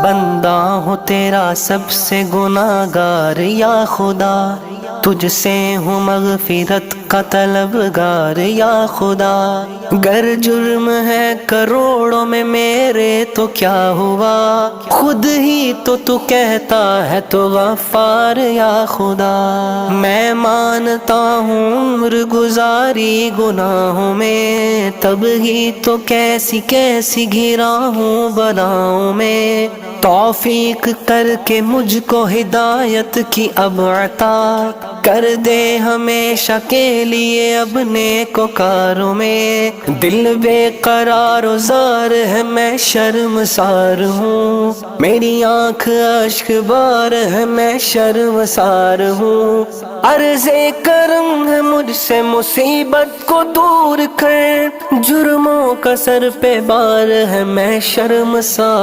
بندہ ہوں تیرا سب سے گناہگار یا خدا، تجھ سے ہوں مغفرت کا طلبگار یا خدا۔ گر جرم ہے کروڑوں میں میرے تو کیا ہوا، خود ہی تو کہتا ہے تو غفار یا خدا۔ میں مانتا ہوں عمر گزاری گناہوں میں، تب ہی تو کیسی کیسی گھرا ہوں بلاؤں میں۔ توفیق کر کے مجھ کو ہدایت کی اب عطا کر دے ہمیشہ کے لیے اب نیکوکاروں میں۔ دل بے قرار و زار ہے میں شرمسار ہوں، میری آنکھ اشک بار ہے میں شرمسار ہوں۔ عرض کرم ہے مجھ سے مصیبت کو دور کر، جرموں کا سر پہ بار ہے میں شرمسار